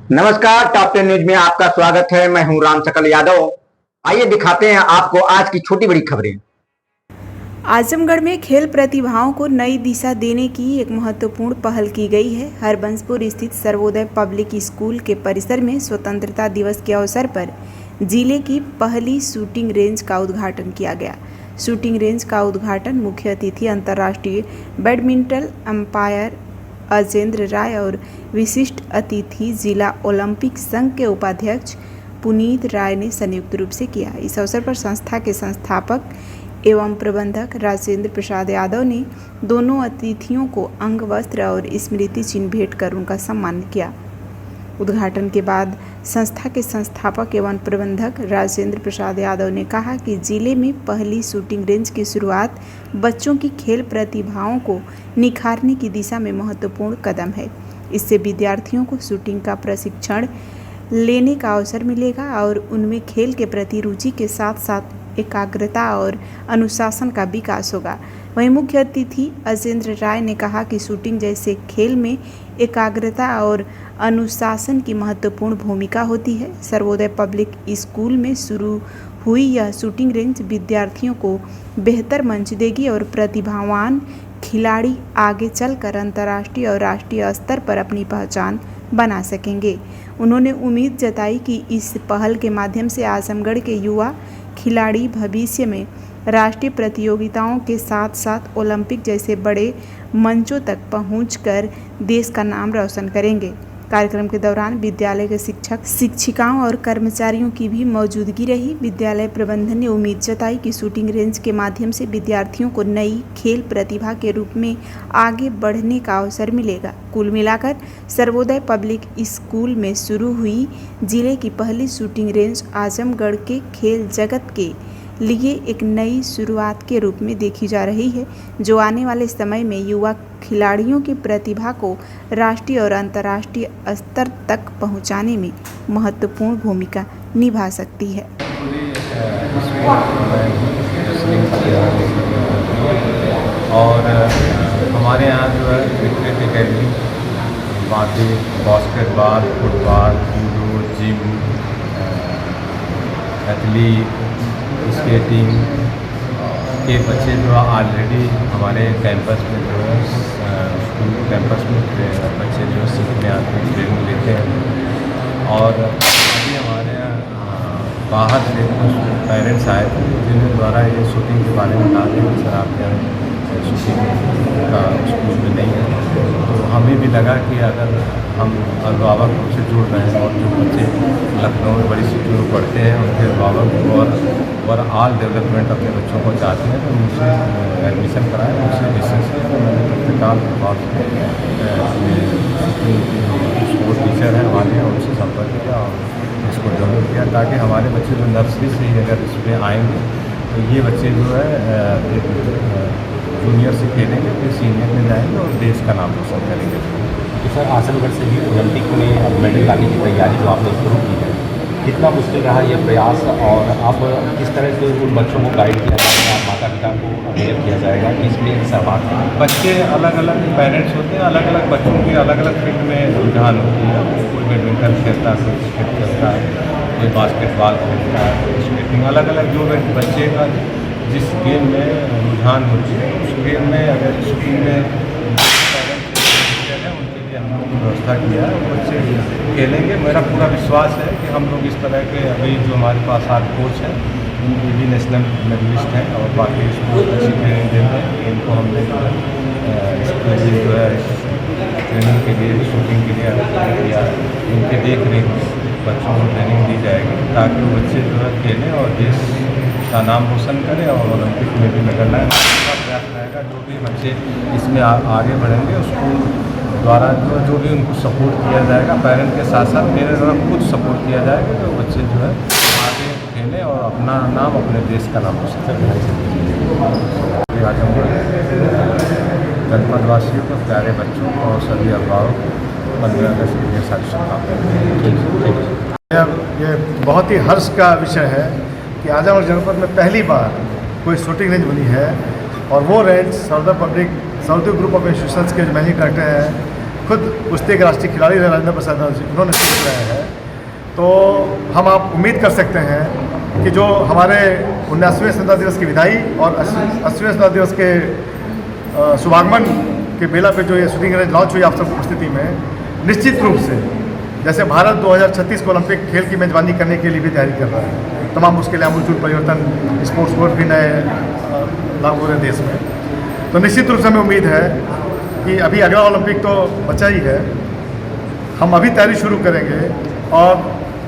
नमस्कार, top 10 news में आपका स्वागत है। मैं हूं राम सकल यादव। आइए दिखाते हैं आपको आज की छोटी बड़ी खबरें। आजमगढ़ में खेल प्रतिभाओं को नई दिशा देने की एक महत्वपूर्ण पहल की गई है। हरबंसपुर स्थित सर्वोदय पब्लिक स्कूल के परिसर में स्वतंत्रता दिवस के अवसर पर जिले की पहली शूटिंग रेंज का उद्घाटन किया गया। शूटिंग रेंज का उद्घाटन मुख्य अतिथि अंतर्राष्ट्रीय बैडमिंटन अंपायर अजेंद्र राय और विशिष्ट अतिथि जिला ओलंपिक संघ के उपाध्यक्ष पुनीत राय ने संयुक्त रूप से किया। इस अवसर पर संस्था के संस्थापक एवं प्रबंधक राजेंद्र प्रसाद यादव ने दोनों अतिथियों को अंग वस्त्र और स्मृति चिन्ह भेंट कर उनका सम्मान किया। उद्घाटन के बाद संस्था के संस्थापक एवं प्रबंधक राजेंद्र प्रसाद यादव ने कहा कि जिले में पहली शूटिंग रेंज की शुरुआत बच्चों की खेल प्रतिभाओं को निखारने की दिशा में महत्वपूर्ण कदम है। इससे विद्यार्थियों को शूटिंग का प्रशिक्षण लेने का अवसर मिलेगा और उनमें खेल के प्रति रुचि के साथ साथ एकाग्रता और अनुशासन का विकास होगा। वहीं मुख्य अतिथि अजेंद्र राय ने कहा कि शूटिंग जैसे खेल में एकाग्रता और अनुशासन की महत्वपूर्ण भूमिका होती है। सर्वोदय पब्लिक स्कूल में शुरू हुई यह शूटिंग रेंज विद्यार्थियों को बेहतर मंच देगी और प्रतिभावान खिलाड़ी आगे चलकर अंतर्राष्ट्रीय और राष्ट्रीय स्तर पर अपनी पहचान बना सकेंगे। उन्होंने उम्मीद जताई कि इस पहल के माध्यम से आजमगढ़ के युवा खिलाड़ी भविष्य में राष्ट्रीय प्रतियोगिताओं के साथ साथ ओलंपिक जैसे बड़े मंचों तक पहुंचकर देश का नाम रोशन करेंगे। कार्यक्रम के दौरान विद्यालय के शिक्षक शिक्षिकाओं और कर्मचारियों की भी मौजूदगी रही। विद्यालय प्रबंधन ने उम्मीद जताई कि शूटिंग रेंज के माध्यम से विद्यार्थियों को नई खेल प्रतिभा के रूप में आगे बढ़ने का अवसर मिलेगा। कुल मिलाकर सर्वोदय पब्लिक स्कूल में शुरू हुई जिले की पहली शूटिंग रेंज आजमगढ़ के खेल जगत के लिए एक नई शुरुआत के रूप में देखी जा रही है, जो आने वाले समय में युवा खिलाड़ियों की प्रतिभा को राष्ट्रीय और अंतर्राष्ट्रीय स्तर तक पहुंचाने में महत्वपूर्ण भूमिका निभा सकती है। और हमारे यहाँ जो है क्रिकेट अकेडमी, बाकी basketball, football, judo, gym, athlete, skating के बच्चे जो ऑलरेडी हमारे कैंपस में जो है स्कूल कैंपस में बच्चे जो सीखने आते हैं, ट्रेनिंग लेते हैं। और अभी हमारे बाहर से कुछ पेरेंट्स आए थे जिनके द्वारा ये शूटिंग के बारे में कहा कि सर आपके यहाँ शूटिंग का स्कूल में नहीं है। तो हमें भी लगा कि अगर हम अभिभावक से जुड़ रहे हैं और जो बच्चे लखनऊ में बड़ी सिटी में पढ़ते हैं उनके अभिभावक और ऑल डेवलपमेंट अपने बच्चों को चाहते हैं तो मुझसे एडमिशन कराएं, मुझसे डिस्कस किया। तो मैंने तत्काल स्पोर्ट टीचर हैं हमारे, उनसे संपर्क किया और इसको डेवलप किया ताकि हमारे बच्चे जो नर्सरी से ही अगर इसमें आएंगे तो ये बच्चे जो है जूनियर से खेलेंगे, फिर सीनियर में जाएंगे और देश का नाम रोशन करेंगे। तो सर आजमगढ़ से भी ओलंपिक में अब मेडल लाने की तैयारी जो आपने शुरू की है, कितना मुश्किल रहा यह प्रयास और अब किस तरह से उन बच्चों को गाइड किया जाएगा, माता पिता को अवेयर किया जाएगा कि इसमें सहभाग करें? बच्चे अलग अलग पेरेंट्स होते हैं, अलग अलग बच्चों की अलग अलग फील्ड में रुझान होती है। कोई बैडमिंटन खेलता है, कोई क्रिकेट खेलता है, कोई बास्केटबॉल खेलता है, कोई स्केटिंग, अलग अलग जो बच्चे का जिस गेम में रुझान होती है उस गेम में अगर स्कूल में उनके लिए हम लोग व्यवस्था किया है, बच्चे खेलेंगे। मेरा पूरा विश्वास है कि हम लोग इस तरह के अभी जो हमारे पास 8 कोच हैं ये भी नेशनल मेडलिस्ट हैं और बाकी स्पोर्ट अच्छी ट्रेनिंग देते हैं। इनको हमने इसके लिए जो है ट्रेनिंग के लिए शूटिंग के लिए किया है। उनके देख रेख में बच्चों को ट्रेनिंग दी जाएगी ताकि वो बच्चे जो है खेलें और देश का नाम रोशन करें और ओलंपिक में भी मेडल लाएँ। उसका प्रयास रहेगा जो भी बच्चे इसमें आगे बढ़ेंगे उसको द्वारा जो भी उनको सपोर्ट किया जाएगा, पेरेंट के साथ साथ मेरे द्वारा खुद सपोर्ट किया जाएगा तो बच्चे जो है आगे खेलें और अपना नाम, अपने देश का नाम रोशन करें। आजमगढ़ जनपदवासियों को, प्यारे बच्चों को और सभी अभिभावक 15 अगस्त के साथ शुभकामनाएं। ये बहुत ही हर्ष का विषय है कि आजमगढ़ जनपद में पहली बार कोई शूटिंग रेंज बनी है और वो range Sarvodaya group of institutions के जो मैनेजिंग डायरेक्टर हैं खुद कुश्ती के राष्ट्रीय खिलाड़ी रहे राजेंद्र प्रसाद जी, उन्होंने शुरू कराया है। तो हम आप उम्मीद कर सकते हैं कि जो हमारे 19वें स्वतंत्रता दिवस की विदाई और 80वें स्वतंत्रता दिवस के शुभागमन के बेला पे जो ये शूटिंग रेंज लॉन्च हुई आप सब उपस्थिति में, निश्चित रूप से जैसे भारत 2036 को ओलंपिक खेल की मेजबानी करने के लिए भी तैयारी कर रहा है, तमाम उसके लिए आमूलचूल परिवर्तन, स्पोर्ट्स कोड भी नए लागू हो रहे हैं देश में। तो निश्चित रूप से हमें उम्मीद है कि अभी अगला ओलंपिक तो बचा ही है, हम अभी तैयारी शुरू करेंगे और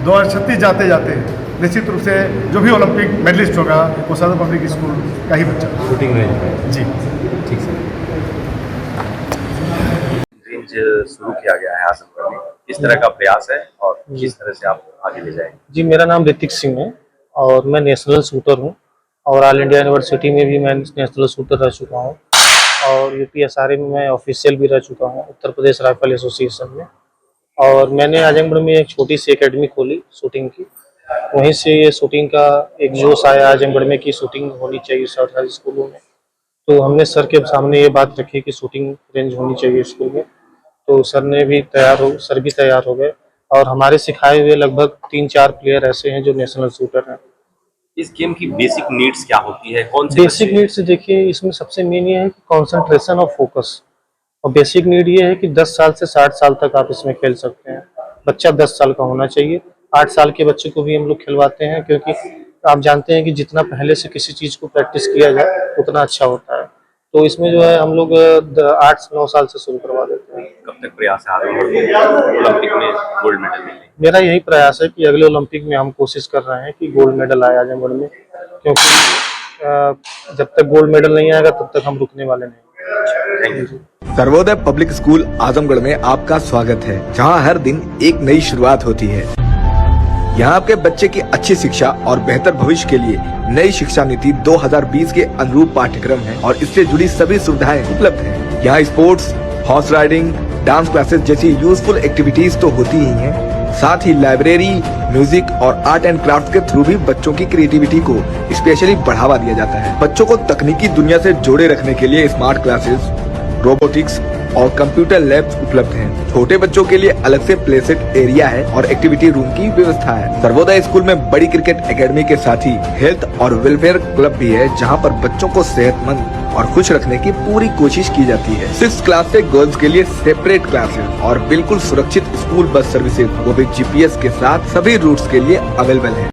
2036 जाते जाते निश्चित रूप से जो भी ओलंपिक मेडलिस्ट होगा वो सदर पब्लिक स्कूल का ही बच्चा शूटिंग रेंज में। जी ठीक सर। रेंज शुरू किया गया है आजमगढ़ में, किस तरह का प्रयास है और किस तरह से आप आगे ले जाएंगे? जी, मेरा नाम ऋतिक सिंह है और मैं नेशनल शूटर हूँ और ऑल इंडिया यूनिवर्सिटी में भी मैं नेशनल शूटर रह चुका हूँ और यूपीएसआरए में मैं ऑफिशियल भी रह चुका हूँ, उत्तर प्रदेश राइफल एसोसिएशन में। और मैंने आजमगढ़ में एक छोटी सी एकेडमी खोली शूटिंग की, वहीं से ये शूटिंग का एक जोश आया आजमगढ़ में कि शूटिंग होनी चाहिए सरकारी स्कूलों में। तो हमने सर के सामने ये बात रखी कि शूटिंग रेंज होनी चाहिए स्कूल में, तो सर भी तैयार हो गए और हमारे सिखाए हुए लगभग 3-4 प्लेयर ऐसे हैं जो नेशनल शूटर हैं। इस गेम की बेसिक नीड्स क्या होती है? कौन से बेसिक नीड्स देखिए, इसमें सबसे मेन ये है कि कंसंट्रेशन और फोकस। और बेसिक नीड ये है कि 10 साल से 60 साल तक आप इसमें खेल सकते हैं। बच्चा 10 साल का होना चाहिए। 8 साल के बच्चे को भी हम लोग खिलवाते हैं, क्योंकि आप जानते हैं कि जितना पहले से किसी चीज़ को प्रैक्टिस किया जाए उतना अच्छा होता है। तो इसमें जो है हम लोग 8-9 साल से शुरू करवा देते हैं। कब तक प्रयास है ओलंपिक में गोल्ड मेडल मिलने? मेरा यही प्रयास है कि अगले ओलंपिक में हम कोशिश कर रहे हैं कि गोल्ड मेडल आए आजमगढ़ में, क्योंकि जब तक गोल्ड मेडल नहीं आएगा तब तक हम रुकने वाले नहीं। Thank you. Sarvodaya public school Azamgarh में आपका स्वागत है, जहां हर दिन एक नई शुरुआत होती है। यहाँ आपके बच्चे की अच्छी शिक्षा और बेहतर भविष्य के लिए नई शिक्षा नीति 2020 के अनुरूप पाठ्यक्रम है और इससे जुड़ी सभी सुविधाएं उपलब्ध हैं। यहाँ sports, horse riding, dance classes जैसी यूजफुल एक्टिविटीज तो होती ही हैं, साथ ही लाइब्रेरी, म्यूजिक और आर्ट एंड क्राफ्ट के थ्रू भी बच्चों की क्रिएटिविटी को स्पेशली बढ़ावा दिया जाता है। बच्चों को तकनीकी दुनिया से जोड़े रखने के लिए स्मार्ट क्लासेस, रोबोटिक्स और कंप्यूटर लैब्स उपलब्ध हैं। छोटे बच्चों के लिए अलग से प्ले सेट एरिया है और एक्टिविटी रूम की व्यवस्था है। सर्वोदय स्कूल में बड़ी क्रिकेट एकेडमी के साथ ही हेल्थ और वेलफेयर क्लब भी है, जहां पर बच्चों को सेहतमंद और खुश रखने की पूरी कोशिश की जाती है। 6th क्लास से गर्ल्स के लिए सेपरेट क्लासेस और बिल्कुल सुरक्षित स्कूल बस सर्विसेज, वो भी GPS के साथ सभी रूट्स के लिए अवेलेबल है।